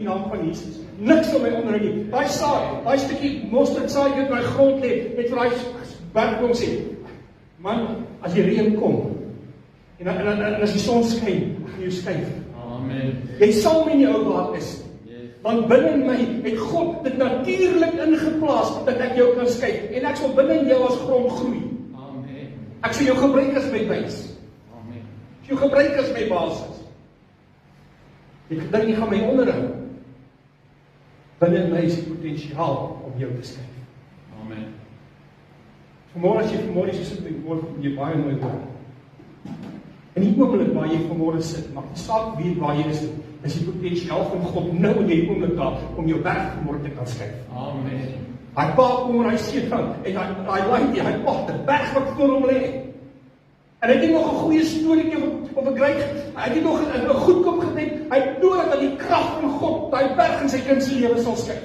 die naam van Jesus. Niks van my onderhou nie. Daai saad, daai stukkie mosterdsaad wat in daai grond lê, net vir daai bergboom sê, man, as die reën kom en as die son skyn, gaan jy skuif. Amen. Jy sal nie in jou waar is. Want binne in my het God dit natuurlik ingeplaas dat ek jou kan skuif en ek sal binne in jou as grond groei. Amen. Ek sal jou gebruik as my base. Amen. Ek sal jou gebruik as my basis. Jy dink jy gaan my onderhou. Binne in my is die potensiaal om jou te skuif. Amen. Vanmôre as jy vanmôre sit met woord kom jy baie mooi hoor. In die oomblik waar jy vanmôre sit, maak nie saak weet waar jy is die potensiaal van God nou in die oomblik daar om jou berg vanmôre te kan skuif. Amen. Hy pa kom en hy sê dan en hy laai hy pad die berg wat voor hom lê. En hy het nog 'n goeie storieetjie op 'n kry. Hy het nog 'n goed kop gedink. Hy het nodig dat die krag van God daai berg in sy kind se lewe sal skuif.